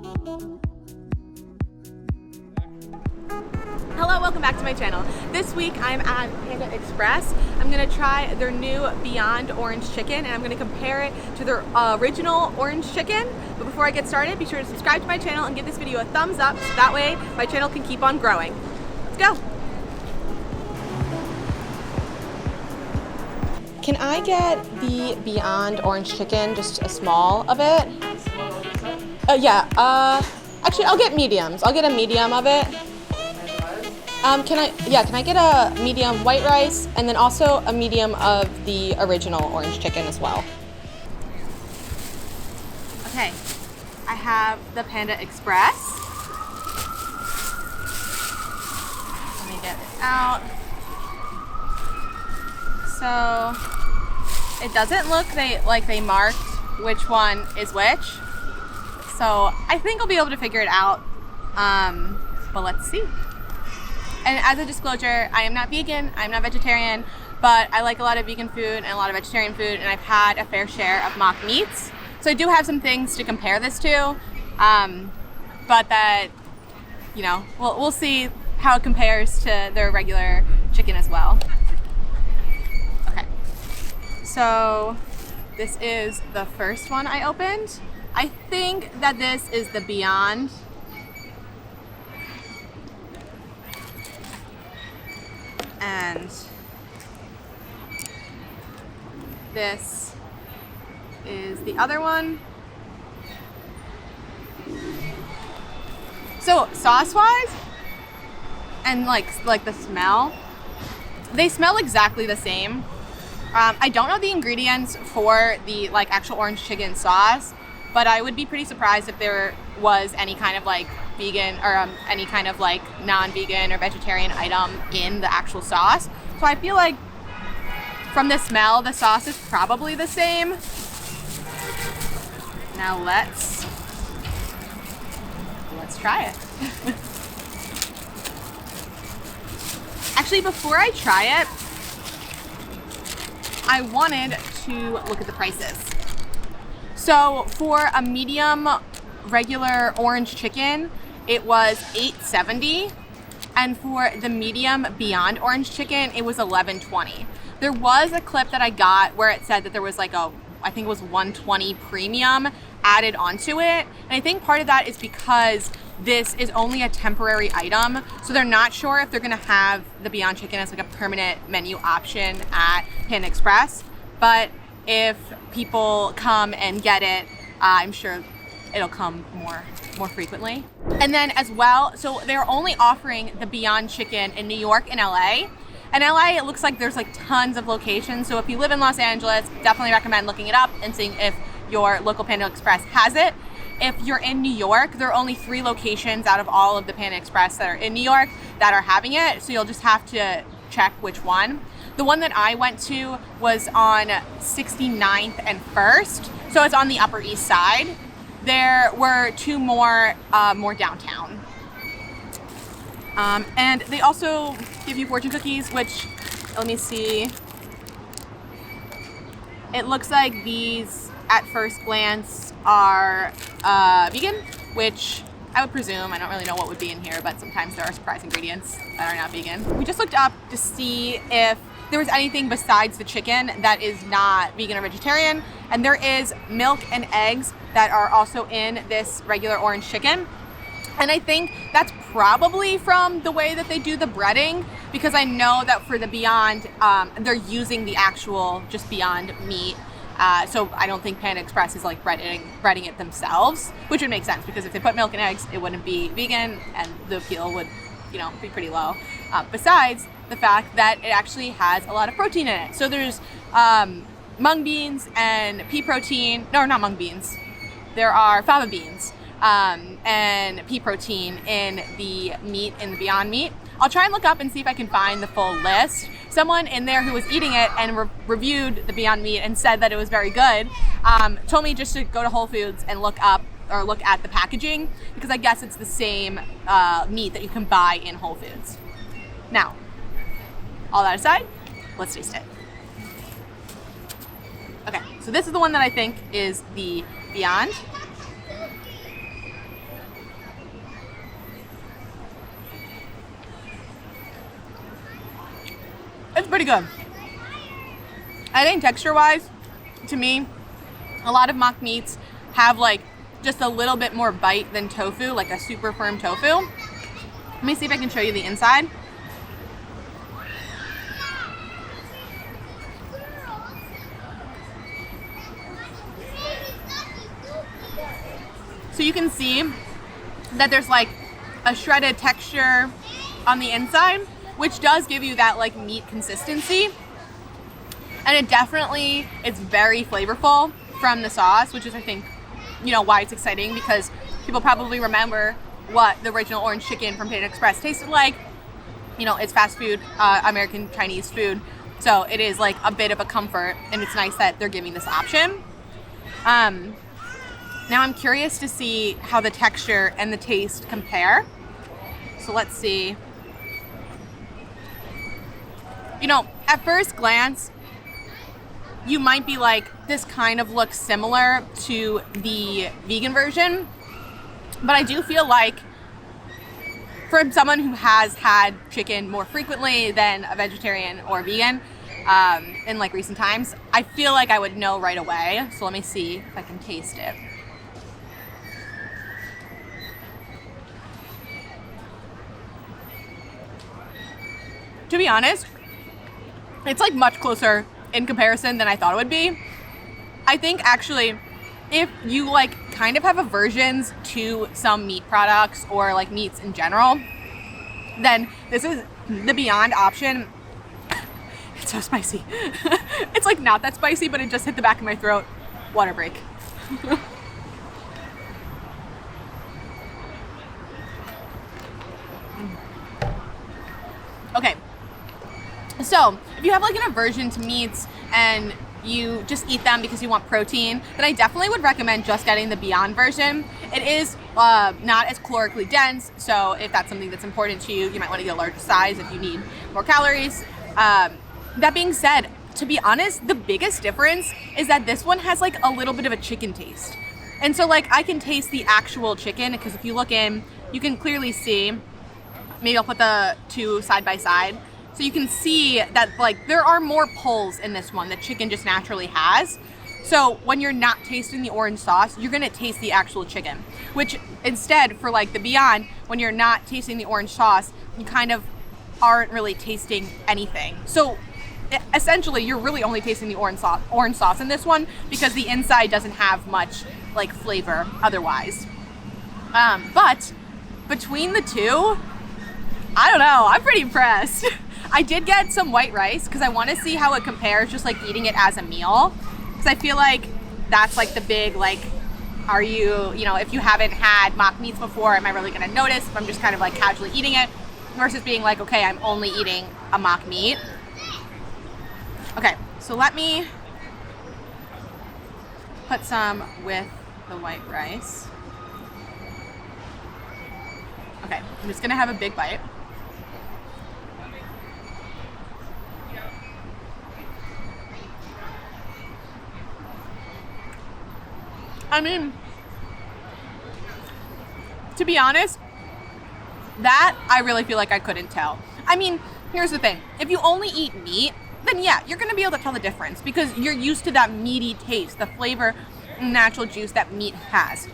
Hello, welcome back to my channel. This week I'm at Panda Express. I'm gonna try their new Beyond Orange Chicken and I'm gonna compare it to their original orange chicken. But before I get started, be sure to subscribe to my channel and give this video a thumbs up so that way my channel can keep on growing. Let's go. Can I get the Beyond Orange Chicken, just a small of it? Actually I'll get mediums. I'll get a medium of it. Can I get a medium white rice and then also a medium of the original orange chicken as well? Okay, I have the Panda Express. Let me get it out. So it doesn't look like they marked which one is which. So I think I'll be able to figure it out, but let's see. And as a disclosure, I am not vegan, I'm not vegetarian, but I like a lot of vegan food and a lot of vegetarian food, and I've had a fair share of mock meats. So I do have some things to compare this to, but that, you know, we'll see how it compares to their regular chicken as well. Okay, so this is the first one I opened. I think that this is the Beyond. And this is the other one. So sauce-wise and like the smell, they smell exactly the same. I don't know the ingredients for the actual orange chicken sauce, but I would be pretty surprised if there was any kind of vegan or any kind of non-vegan or vegetarian item in the actual sauce. So I feel like from the smell, the sauce is probably the same. Now let's try it. Actually, before I try it, I wanted to look at the prices. So for a medium regular orange chicken, it was $8.70, and for the medium Beyond Orange Chicken, it was $11.20. There was a clip that I got where it said that there was I think it was $1.20 premium added onto it, and I think part of that is because this is only a temporary item, so they're not sure if they're gonna have the Beyond Chicken as a permanent menu option at Panda Express. But if people come and get it, I'm sure it'll come more frequently. And then as well, so they're only offering the Beyond Chicken in New York and LA. In LA, it looks like there's tons of locations. So if you live in Los Angeles, definitely recommend looking it up and seeing if your local Panda Express has it. If you're in New York, there are only 3 locations out of all of the Panda Express that are in New York that are having it. So you'll just have to check which one. The one that I went to was on 69th and 1st. So it's on the Upper East Side. There were 2 more downtown. And they also give you fortune cookies, which, let me see. It looks like these, at first glance, are vegan, which I would presume. I don't really know what would be in here, but sometimes there are surprise ingredients that are not vegan. We just looked up to see if there was anything besides the chicken that is not vegan or vegetarian, and there is milk and eggs that are also in this regular orange chicken. And I think that's probably from the way that they do the breading, because I know that for the Beyond, they're using the actual just Beyond meat. So I don't think Panda Express is breading it themselves, which would make sense, because if they put milk and eggs, it wouldn't be vegan and the appeal would, be pretty low. Besides the fact that it actually has a lot of protein in it. So there's mung beans and pea protein. No, not mung beans. There are fava beans and pea protein in the meat, in the Beyond meat. I'll try and look up and see if I can find the full list. Someone in there who was eating it and reviewed the Beyond meat and said that it was very good, told me just to go to Whole Foods and look at the packaging, because I guess it's the same meat that you can buy in Whole Foods. Now, all that aside, let's taste it. Okay, so this is the one that I think is the Beyond. pretty good. I think texture-wise, to me, a lot of mock meats have like just a little bit more bite than tofu, like a super firm tofu. Let me see if I can show you the inside. So you can see that there's like a shredded texture on the inside, which does give you that like meat consistency. And it definitely is very flavorful from the sauce, which is, I think, you know, why it's exciting, because people probably remember what the original orange chicken from Panda Express tasted like. You know, it's fast food, American Chinese food. So it is like a bit of a comfort, and it's nice that they're giving this option. Now I'm curious to see how the texture and the taste compare. So let's see. You know, at first glance, you might be like, this kind of looks similar to the vegan version, but I do feel like for someone who has had chicken more frequently than a vegetarian or vegan in like recent times, I feel like I would know right away. So let me see if I can taste it. To be honest, it's like much closer in comparison than I thought it would be. I think actually, if you like kind of have aversions to some meat products or like meats in general, then this is the Beyond option. It's so spicy. It's like not that spicy, but it just hit the back of my throat. Water break. Okay. So, if you have like an aversion to meats and you just eat them because you want protein, then I definitely would recommend just getting the Beyond version. It is not as calorically dense, so if that's something that's important to you, you might want to get a larger size if you need more calories. That being said, to be honest, the biggest difference is that this one has like a little bit of a chicken taste. And so like I can taste the actual chicken, because if you look in, you can clearly see, maybe I'll put the two side by side. So you can see that like there are more pulls in this one that chicken just naturally has. So when you're not tasting the orange sauce, you're gonna taste the actual chicken. Which instead for like the Beyond, when you're not tasting the orange sauce, you kind of aren't really tasting anything. So essentially you're really only tasting the orange sauce in this one, because the inside doesn't have much like flavor otherwise. But between the two, I don't know, I'm pretty impressed. I did get some white rice because I want to see how it compares just like eating it as a meal, because I feel like that's like the big like, are you know, if you haven't had mock meats before, am I really going to notice if I'm just kind of like casually eating it versus being like, okay, I'm only eating a mock meat. Okay, so let me put some with the white rice. Okay, I'm just going to have a big bite. I mean, to be honest, that I really feel like I couldn't tell. I mean, here's the thing. If you only eat meat, then yeah, you're going to be able to tell the difference because you're used to that meaty taste, the flavor and natural juice that meat has.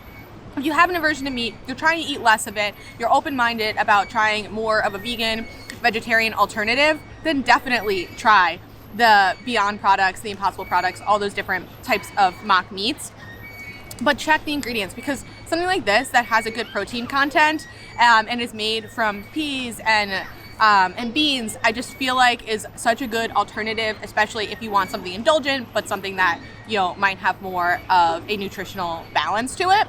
If you have an aversion to meat, you're trying to eat less of it, you're open-minded about trying more of a vegan, vegetarian alternative, then definitely try the Beyond products, the Impossible products, all those different types of mock meats. But check the ingredients, because something like this that has a good protein content and is made from peas and beans, I just feel like is such a good alternative, especially if you want something indulgent, but something that, you know, might have more of a nutritional balance to it.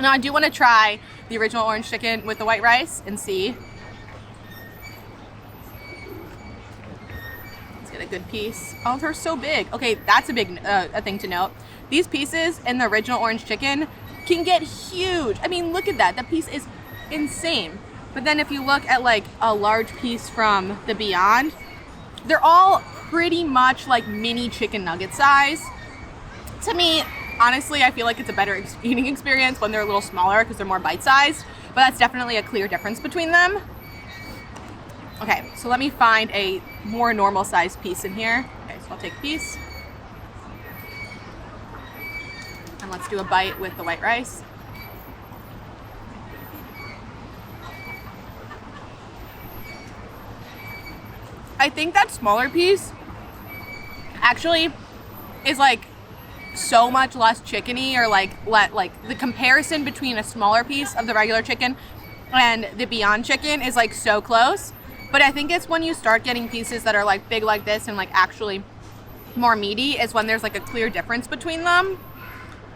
Now I do want to try the original orange chicken with the white rice and see. Let's get a good piece. Oh, they're so big. Okay, that's a big a thing to note. These pieces in the original orange chicken can get huge. I mean, look at that. That piece is insane. But then if you look at like a large piece from the Beyond, they're all pretty much like mini chicken nugget size. To me, honestly, I feel like it's a better eating experience when they're a little smaller because they're more bite-sized. But that's definitely a clear difference between them. Okay, so let me find a more normal sized piece in here. Okay, so I'll take a piece. And let's do a bite with the white rice. I think that smaller piece actually is like so much less chickeny, or like the comparison between a smaller piece of the regular chicken and the Beyond chicken is like so close. But I think it's when you start getting pieces that are like big like this and like actually more meaty is when there's like a clear difference between them.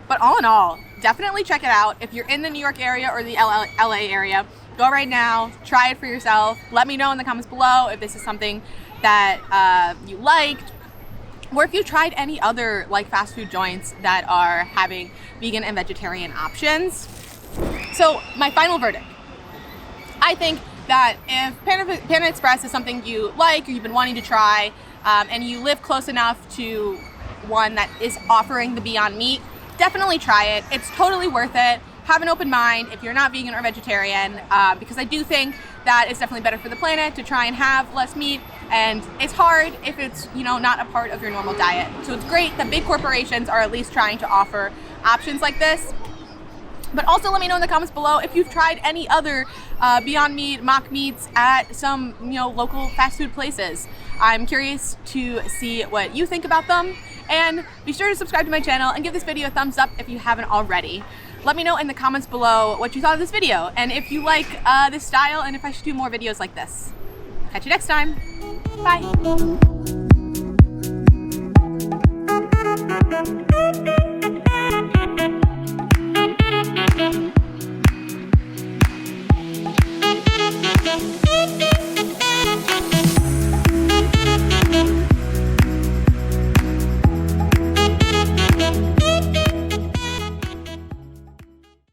But all in all, definitely check it out. If you're in the New York area or the LA area, go right now, try it for yourself. Let me know in the comments below if this is something that you liked, or if you tried any other like fast food joints that are having vegan and vegetarian options. So my final verdict, I think that if Panda Express is something you like or you've been wanting to try, and you live close enough to one that is offering the Beyond Meat, definitely try it. It's totally worth it. Have an open mind if you're not vegan or vegetarian, because I do think that it's definitely better for the planet to try and have less meat, and it's hard if it's, you know, not a part of your normal diet. So it's great that big corporations are at least trying to offer options like this. But also let me know in the comments below if you've tried any other Beyond Meat, mock meats at some, you know, local fast food places. I'm curious to see what you think about them, and be sure to subscribe to my channel and give this video a thumbs up if you haven't already. Let me know in the comments below what you thought of this video, and if you like this style, and if I should do more videos like this. Catch you next time. Bye. Thank you.